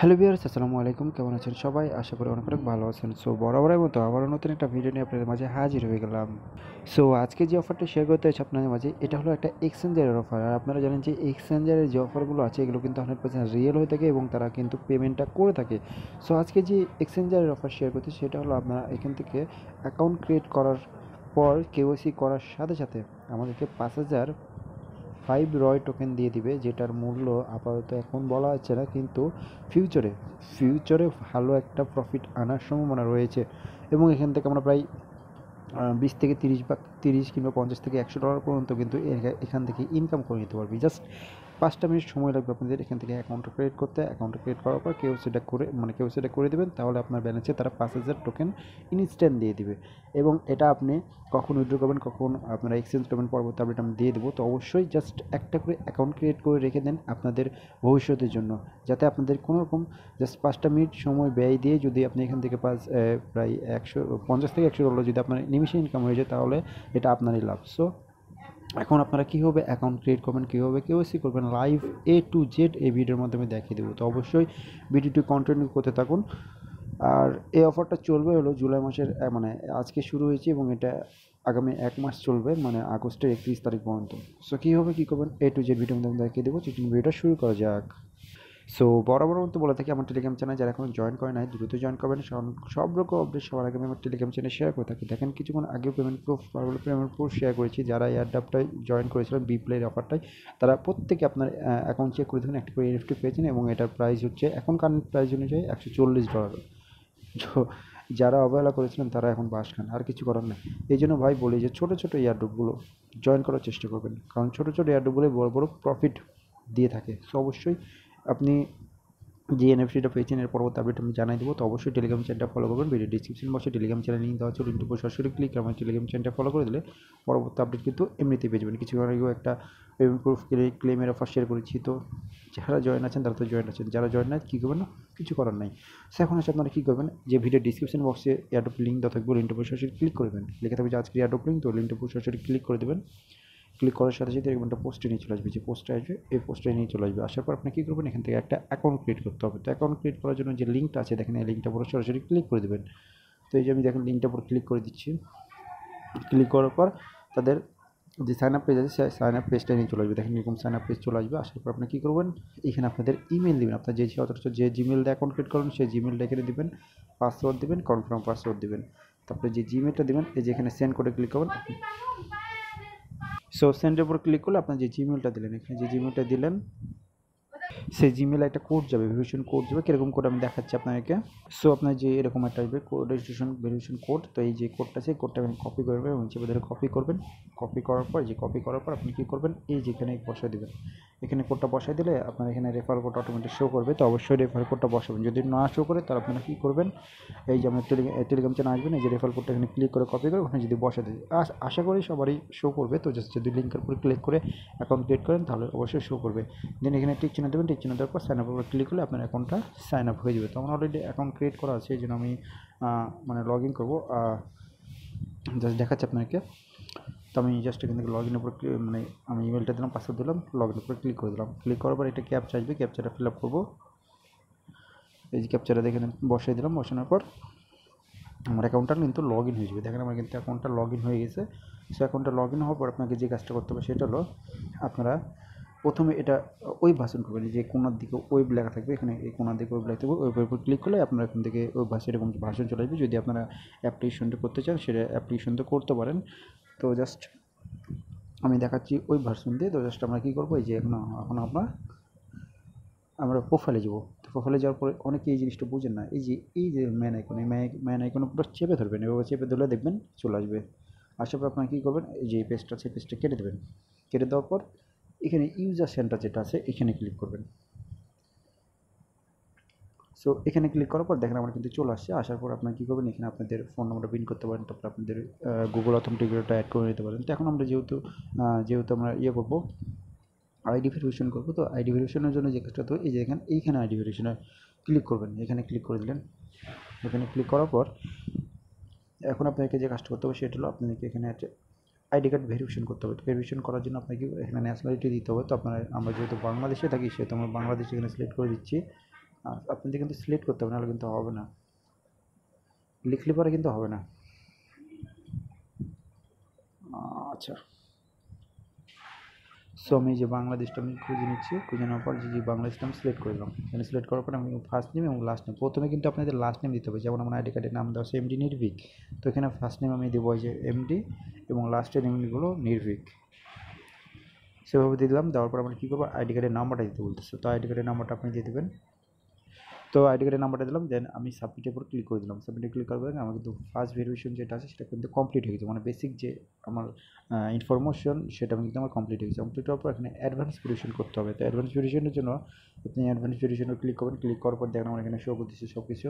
Hello viewers, আসসালামু আলাইকুম। কেমন আছেন সবাই? আশা করি অনেক অনেক ভালো আছেন। সো বরাবরের মতো আবারও নতুন একটা ভিডিও নিয়ে আপনাদের মাঝে হাজির হয়ে গেলাম। সো আজকে যে অফারটা শেয়ার করতে চাইছি আপনাদের মাঝে, এটা হলো একটা এক্সচেঞ্জারের অফার। আর আপনারা জানেন যে এক্সচেঞ্জারের যে অফারগুলো আছে এগুলো কিন্তু 100% রিয়েল হয়ে থাকে এবং তারা কিন্তু পেমেন্টটা করে থাকে। সো আজকে যে এক্সচেঞ্জারের অফার শেয়ার করছি সেটা হলো আপনারা এখান থেকে অ্যাকাউন্ট ক্রিয়েট করার পর কেওয়াইসি করার সাথে সাথে আমাদেরকে 5,000 রয় টোকেন দিয়ে দিবে, যেটার মূল্য আপাতত এখন বলা হচ্ছে না, কিন্তু ফিউচারে ভালো একটা প্রফিট আনার সম্ভাবনা রয়েছে। এবং এখান থেকে আমরা প্রায় 20 থেকে 30 বা 30 কিংবা 50 থেকে $100 পর্যন্ত কিন্তু এখান থেকে ইনকাম করে নিতে পারবি। জাস্ট 5টা মিনিট সময় লাগবে আপনাদের এখান থেকে অ্যাকাউন্টটা ক্রিয়েট করতে। অ্যাকাউন্টটা ক্রিয়েট করার পর কেউ সেটা করে দেবেন, তাহলে আপনার ব্যালেন্সে তারা 5,000 টোকেন ইনস্ট্যান্ট দিয়ে দিবে। এবং এটা আপনি কখন উইথড্র করবেন, কখন আপনারা এক্সচেঞ্জ করবেন, পরবর্তী আপডেট আমি দিয়ে দেবো। তো অবশ্যই জাস্ট একটা করে অ্যাকাউন্ট ক্রিয়েট করে রেখে দেন আপনাদের ভবিষ্যতের জন্য, যাতে আপনাদের কোনো রকম জাস্ট 5টা মিনিট সময় ব্যয় দিয়ে যদি আপনি এখান থেকে প্রায় 50 থেকে $100 যদি আপনার নিমিষে ইনকাম হয়ে যায়, তাহলে এটা আপনারই লাভ। সো এখন আপনারা কীভাবে অ্যাকাউন্ট ক্রিয়েট করবেন, কীভাবে কেওয়াইসি করবেন, লাইভ A to Z এই ভিডিওর মাধ্যমে দেখিয়ে দেবো। তো অবশ্যই ভিডিওটি কন্টিনিউ করতে থাকুন। আর এই অফারটা চলবে হলো জুলাই মাসের মানে আজকে শুরু হয়েছে এবং এটা আগামী 1 মাস চলবে, মানে আগস্টের 31 তারিখ পর্যন্ত। সো কীভাবে কী করবেন A to Z ভিডিওর মাধ্যমে দেখিয়ে দেবো। ভিডিওটা শুরু করা যাক। সো বরাবর মতো বলে থাকি, আমার টেলিগ্রাম চ্যানেল যারা এখন জয়েন করে নাই দ্রুত জয়েন করবেন। সব রকম আপডেট সবার আগে আমি আমার টেলিগ্রাম চ্যানেলে শেয়ার করে থাকি। দেখেন কিছুক্ষণ আগেও পেমেন্ট প্রুফ শেয়ার করেছি। যারা এয়ারড্রপটায় জয়েন করেছিলেন বি প্লের অফারটায়, তারা প্রত্যেকে আপনার অ্যাকাউন্ট চেক করে দেবেন, একটা করে এনএফটি পেয়েছেন এবং এটার প্রাইস হচ্ছে এখন কারেন্ট প্রাইস অনুযায়ী $140। তো যারা অবহেলা করেছিলেন তারা এখন বাস খান, আর কিছু করার নেই। এই জন্য ভাই বলি যে ছোটো ছোটো এয়ারড্রপগুলো জয়েন করার চেষ্টা করবেন, কারণ ছোটো ছোটো এয়ারড্রপগুলো বড় বড় প্রফিট দিয়ে থাকে। সো অবশ্যই আপনি যে এনএফটিটা পেয়েছেন এর পরবর্তী আপডেট আমি জানাই দেবো। তো অবশ্যই টেলিগ্রাম চ্যানেলটা ফলো করবেন। ভিডিও ডিসক্রিপশন বক্সে টেলিগ্রাম চ্যানেল লিঙ্ক দেওয়া আছে, লিঙ্কটির উপর সরাসরি ক্লিক করে আমার টেলিগ্রাম চ্যানেলটা ফলো করে দিলে পরবর্তী আপডেট কিন্তু এমনিতেই পেয়ে যাবেন। কিছুক্ষণ আগেও একটা পেমেন্ট প্রুফ ক্লেমের অফার শেয়ার করেছি। তো যারা জয়েন আছেন তারা তো জয়েন আছেন, যারা জয়েন না কী করবেন, কিছু করার নাই। সো এখন হচ্ছে আপনারা কী করবেন, যে ভিডিও ডিসক্রিপশন বক্সে এয়ারড্রপ লিঙ্ক দেওয়া থাকবে, লিঙ্কটির উপর সরাসরি ক্লিক করবেন। লেখা থাকবে যে আজকে এয়ারড্রপ লিঙ্ক, তো লিঙ্কটির উপর সরাসরি ক্লিক করে দেবেন। ক্লিক করার সাথে সাথে এরকম একটা পোস্টে নিয়ে চলে আসবে, যে পোস্টে আসবে এই পোস্টে নিয়ে চলে আসবে। আসার পর আপনি কী করবেন, এখান থেকে একটা অ্যাকাউন্ট ক্রিয়েট করতে হবে। তো অ্যাকাউন্ট ক্রিয়েট করার জন্য যে লিঙ্কটা আছে দেখেন, এই লিঙ্কটা পুরো সরাসরি ক্লিক করে দেবেন। তো এই যে আমি দেখেন লিঙ্কটা পুরো ক্লিক করে দিচ্ছি। ক্লিক করার পর তাদের যে সাইন আপ পেজ আছে সেই সাইন আপ পেজটা নিয়ে চলে আসবে। দেখেন এরকম সাইন আপ পেজ চলে আসবে। আসার পর আপনি কী করবেন, এখানে আপনাদের ইমেল দেবেন। আপনার যে জিমেল দিয়ে অ্যাকাউন্ট ক্রিয়েট করবেন সেই জিমেলটা এখানে দেবেন, পাসওয়ার্ড দেবেন, কনফার্ম পাসওয়ার্ড দেবেন। তারপরে যে জিমেলটা দেবেন এই যে এখানে সেন্ড করে ক্লিক করবেন। সো সেন্ডের উপর ক্লিক করলে আপনার যে জিমেলটা দিলেন, এখানে যে জিমেলটা দিলেন সেই জিমেলে একটা কোড যাবে, ভেরিফিকেশন কোড যাবে। কীরকম কোড আমি দেখাচ্ছি আপনাকে। সো আপনার যে এরকম একটা আসবে ভেরিফিকেশন কোড। তো এই যে কোডটা আছে, কোডটা আপনি কপি করবেন এবং চেপে ধরে কপি করবেন। কপি করার পর আপনি কী করবেন, এই যেখানে বসায় দেবেন। এখানে কোডটা বসায় দিলে আপনার এখানে রেফার কোড অটোমেটিক শো করবে। তো অবশ্যই রেফার কোডটা বসাবেন। যদি না শো করে তাহলে আপনারা কী করবেন, এই যে আপনার টেলিগ্রাম চ্যানেল আসবেন, এই যে রেফার কোডটা এখানে ক্লিক করে কপি করে ওখানে যদি বসা দেয়, আশা করি সবারই শো করবে। তো জাস্ট যদি লিঙ্কের উপর ক্লিক করে অ্যাকাউন্ট ক্রিয়েট করেন তাহলে অবশ্যই শো করবে। দেন এখানে টিক চিহ্ন দেবেন, টিক চিহ্ন দেওয়ার পর সাইন আপের উপর ক্লিক করলে আপনার অ্যাকাউন্টটা সাইন আপ হয়ে যাবে। তো আমার অলরেডি অ্যাকাউন্ট ক্রিয়েট করা আছে, এই জন্য আমি মানে লগ ইন করবো, জাস্ট দেখাচ্ছি আপনাকে। তো আমি জাস্ট এখান থেকে লগ ইনের উপর মানে আমি ইমেলটা দিলাম, পাসওয়ার্ড দিলাম, লগ ইনের উপরে ক্লিক করে দিলাম। ক্লিক করার পর একটা ক্যাপচা আসবে, ক্যাপচাটা ফিল আপ করবো। এই যে ক্যাপচাটা দেখে বসাই দিলাম। বসানোর পর আমার অ্যাকাউন্টটা কিন্তু লগ ইন হয়ে যাবে। দেখেন আমার কিন্তু অ্যাকাউন্টটা লগ ইন হয়ে গেছে। সো অ্যাকাউন্টটা লগ ইন হওয়ার পর আপনাকে যে কাজটা করতে হবে সেটা হলো, আপনারা প্রথমে এটা ওয়েব ভার্সন করবেন। যে কোনার দিকে ওয়েব লেখা থাকবে, এখানে এই কোনার দিকে ওয়েব লেখা থাকবে, ওয়েবের উপর ক্লিক করলে আপনারা এখান থেকে ওয়েব ভার্সন এরকম ভার্সন চলে আসবে। যদি আপনারা অ্যাপ্লিকেশনটা করতে চান সেটা অ্যাপ্লিকেশনটা করতে পারেন। তো জাস্ট আমি দেখাচ্ছি ওয়েব ভার্সন দিয়ে। তো জাস্ট আমরা কী করবো, এই যে এখন আমরা প্রোফাইলে যাবো। তো প্রোফাইলে যাওয়ার পরে অনেকে এই জিনিসটা বুঝেন না, এই যে ম্যান আইকন, এই ম্যান আইকন পুরো চেপে ধরবেন, এভাবে চেপে ধরলে দেখবেন চলে আসবে। আসার পর আপনারা কী করবেন, এই যে পেজটা আছে পেজটা কেটে দেবেন। কেটে দেওয়ার পর এখানে ইউজার সেন্টার যেটা আছে এখানে ক্লিক করবেন। সো এখানে ক্লিক করার পর দেখেন আমার কিন্তু চলে আসছে। আসার পর আপনারা কী করবেন, এখানে আপনাদের ফোন নাম্বারটা পিন করতে পারেন, তারপর আপনাদের গুগল অথেন্টিকেটরটা অ্যাড করে নিতে পারেন। তো এখন আমরা যেহেতু আমরা করবো, আইডি ভেরিফিকেশন করবো। তো আইডি ভেরিফিকেশনের জন্য যে কাজটা, তো এই যে এইখানে আইডি ভেরিফিকেশনে ক্লিক করবেন। এখানে ক্লিক করে দিলেন। এখানে ক্লিক করার পর এখন আপনাকে যে কাজটা করতে হবে সেটা হলো, আপনাদেরকে এখানে একটা আইডি কার্ড ভেরিফিকেশন করতে হবে। তো ভেরিফিকেশন করার জন্য আপনাকে এখানে ন্যাশনালিটি দিতে হবে। তো আমরা যেহেতু বাংলাদেশে থাকি সেহেতু আমরা বাংলাদেশ এখানে সিলেক্ট করে দিচ্ছি। আপনাদের কিন্তু সিলেক্ট করতে হবে, নাহলে কিন্তু হবে না, লিখলে পরে কিন্তু হবে না। আচ্ছা, সো আমি যে বাংলাদেশটা আমি খুঁজে নিচ্ছি, খুঁজে নেওয়ার পর যে বাংলাদেশটা আমি সিলেক্ট করে দিলাম। এখানে সিলেক্ট করার পর আমি ফার্স্ট নেম এবং লাস্ট নেম, প্রথমে কিন্তু আপনাদের লাস্ট নেম দিতে হবে। যেমন আমার আইডি কার্ডের নাম দেওয়া আছে এমডি নির্ভীক, তো এখানে ফার্স্ট নেম আমি দেবো এই যে এমডি এবং লাস্টের নেমগুলো নির্ভীক, সেভাবে দিয়ে দিলাম। দেওয়ার পর আমরা কী করবো, আইডি কার্ডের নাম্বারটা দিতে বলতেছে, তো আইডি কার্ডের নাম্বারটা আপনি দিয়ে দেবেন। তো আইডি কার্ডের নাম্বারটা দিলাম, দেন আমি সাবমিটের উপর ক্লিক করে দিলাম। সাবমিটে ক্লিক করার পরে আমার কিন্তু ফার্স্ট ভেরিফিকেশন যেটা আছে সেটা কিন্তু কমপ্লিট হয়ে গেছে, মানে বেসিক যে আমার ইনফরমেশন সেটা কিন্তু আমার কমপ্লিট হয়ে গেছে। কমপ্লিট হওয়ার পর এখানে অ্যাডভান্স ভেরিফিকেশন করতে হবে। তো অ্যাডভান্স ভেরিফিকেশনের জন্য আপনি অ্যাডভান্স ভেরিফিকেশনে ক্লিক করবেন। ক্লিক করার পর দেখেন আমার এখানে শো করতেছে সব কিছু,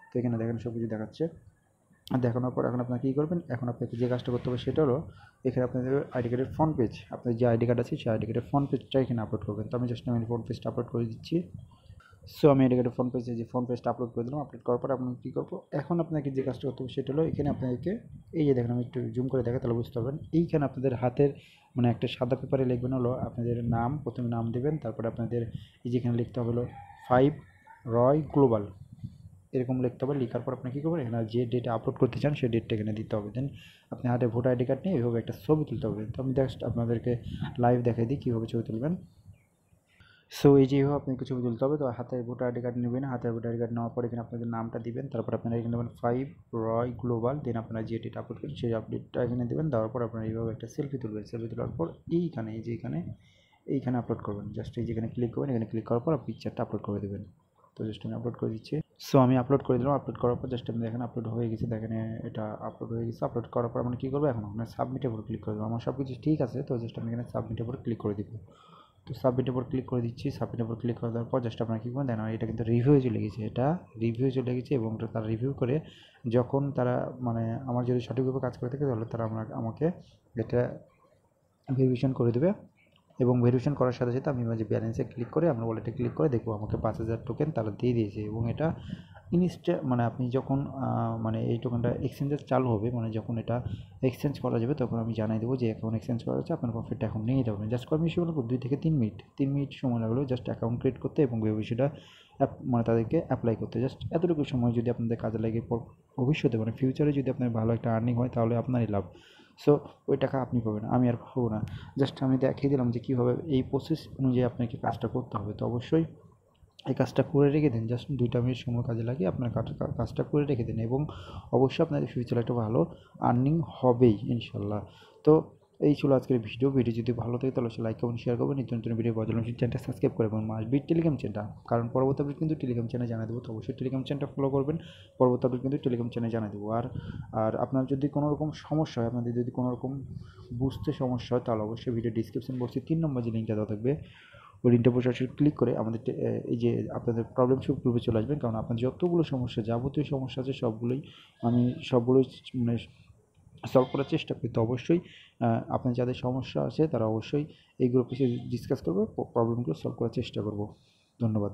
তো এখানে দেখেন সব কিছু দেখাচ্ছে। আর দেখানোর পর এখন আপনার কী করবেন, এখন আপনাকে যে কাজটা করতে হবে সেটা হলো এখানে আপনাদের আইডি কার্ডের ফ্রন্ট পেজ, আপনার যে আইডি কার্ড আছে সেই আইডি কার্ডের ফ্রন্ট পেজটা এখানে আপলোড করবেন। তো আমি জাস্ট আমি ফ্রন্ট পেজটা আপলোড করে দিচ্ছি। সো আমি এটাকে ফ্রন্ট পেজে যে ফ্রন্ট পেজটা আপলোড করে দিলাম। আপলোড করার পর আপনি কী করবো, এখন আপনাকে যে কাজটা করতে হবে সেটা হলো এখানে আপনাদেরকে এই যে দেখেন আমি একটু জুম করে দেখা তাহলে বুঝতে পারবেন, এইখানে আপনাদের হাতের মানে একটা সাদা পেপারে লিখবেন হলো আপনাদের নাম, প্রথমে নাম দেবেন, তারপরে আপনাদের এই যেখানে লিখতে হবে হলো 5 রয় গ্লোবাল, এরকম লিখতে হবে। লেখার পর আপনি কী করবেন, এখানে যে ডেটে আপলোড করতে চান সেই ডেটটা এখানে দিতে হবে। দেন আপনি হাতে ভোটার আইডি কার্ড নিয়ে এইভাবে একটা ছবি তুলতে হবে। তো আমি জাস্ট আপনাদেরকে লাইভ দেখাই দিই কীভাবে ছবি তুলবেন। সো এই যেভাবে আপনাকে ছবি তুলতে হবে। তো হাতে ভোটার আইডি কার্ড নেবেন, হাতে ভোটার আইডি কার্ড নেওয়ার পর এখানে আপনাদের নামটা দিবেন, তারপর আপনারা এখানে দেবেন 5 রয় গ্লোবাল, দেন আপনারা যে ডেট আপলোড করেন সেই আপডেটটা এখানে দেবেন। দেওয়ার পর আপনারা এইভাবে একটা সেলফি তুলবেন। সেলফি তোলার পর এইখানে এই যে এইখানে আপলোড করবেন। জাস্ট এই যেখানে ক্লিক করবেন, এখানে ক্লিক করার পর পিকচারটা আপলোড করে দেবেন। তো জাস্ট আমি আপলোড করে দিচ্ছি। সো আমি আপলোড করে দিলাম। আপলোড করার পর জাস্ট আপনি দেখেন আপলোড হয়ে গেছে, দেখেন এটা আপলোড হয়ে গেছে। আপলোড করার পর আমরা কী করবো, এখন আপনার সাবমিটের উপর ক্লিক করে দেবো। আমার সব কিছু ঠিক আছে, তো জাস্ট আমি এখানে সাবমিটের উপর ক্লিক করে দিব। তো সাবমিটের উপর ক্লিক করে দিচ্ছি। সাবমিটের উপর ক্লিক করে দেওয়ার পর জাস্ট আপনারা কী করবেন, দেন এটা কিন্তু রিভিউ চলে গেছে, এটা রিভিউ চলে গেছে এবং তারা রিভিউ করে যখন তারা মানে আমার যদি সঠিকভাবে কাজ করে থাকে তাহলে তারা আমাকে এটা ভেরিফিকেশন করে দেবে। এবং ভেরিফিকেশন করার সাথে সাথে আমি যে ব্যালেন্সে ক্লিক করে আমরা ওয়ালেটে ক্লিক করে দেখবো আমাকে 5,000 টোকেন তারা দিয়ে দিয়েছে। এবং এটা মানে আপনি যখন মানে এই টোকেনটা এক্সচেঞ্জে চালু হবে, মানে যখন এটা এক্সচেঞ্জ করা যাবে তখন আমি জানাই দেবো যে অ্যাকাউন্ট এক্সচেঞ্জ করা হচ্ছে, আপনার প্রফিটটা এখন নিয়ে যাবেন। জাস্ট কয় মিনিট লাগলো, 2 থেকে 3 মিনিট সময় লাগলো জাস্ট অ্যাকাউন্ট ক্রিয়েট করতে এবং ভবিষ্যৎটা মানে তাদেরকে অ্যাপ্লাই করতে। জাস্ট এতটুকু সময় যদি আপনাদের কাজে লাগে ভবিষ্যতে মানে ফিউচারে যদি আপনার ভালো একটা আর্নিং হয় তাহলে আপনারই লাভ। সো ওই টাকা আপনি পাবেন, আমি আর পাবো না। জাস্ট আমি দেখিয়ে দিলাম যে কীভাবে এই প্রসেস অনুযায়ী আপনাকে কাজটা করতে হবে। তো অবশ্যই এই কাজটা করে রেখে দিন, জাস্ট 2টা মিনিট সময় কাজে লাগিয়ে আপনার কাজটা করে রেখে দিন এবং অবশ্যই আপনাদের ফিউচারে একটা ভালো আর্নিং হবেই ইনশাল্লাহ। তো এই ছিল আজকের ভিডিও যদি ভালো থাকে তাহলে লাইক কমেন্ট শেয়ার করবেন, নিত্য নতুন ভিডিও পাওয়ার জন্য চ্যানেলটা সাবস্ক্রাইব করে এবং মাসবি টেলিগ্রাম চ্যানেলটা, কারণ পরবর্তী আপডেট কিন্তু টেলিগ্রাম চ্যানেলে জানিয়ে দেবো। তো অবশ্যই টেলিগ্রাম চ্যানেলটা ফলো করবেন, পরবর্তী আপডেট কিন্তু টেলিগ্রাম চ্যানেলে জানিয়ে দেবো। আর আপনার যদি কোনো রকম সমস্যা হয়, আপনাদের যদি কোনো রকম বুঝতে সমস্যা হয় তাহলে অবশ্যই ভিডিও ডিসক্রিপশন বক্সে 3 নম্বর যে লিঙ্কটা দেওয়া থাকবে ওই লিঙ্কটা সরাসরি ক্লিক করে আমাদের এই যে আপনাদের প্রবলেম সলভ গ্রুপে চলে আসবেন। কারণ আপনার যতগুলো সমস্যা যাবতীয় সমস্যা আছে সবগুলোই মানে সলভ করার চেষ্টা করি। তো অবশ্যই আপনার যাদের সমস্যা আছে তারা অবশ্যই এই গ্রুপে এসে ডিসকাস করবে, প্রবলেমগুলো সলভ করার চেষ্টা করব। ধন্যবাদ।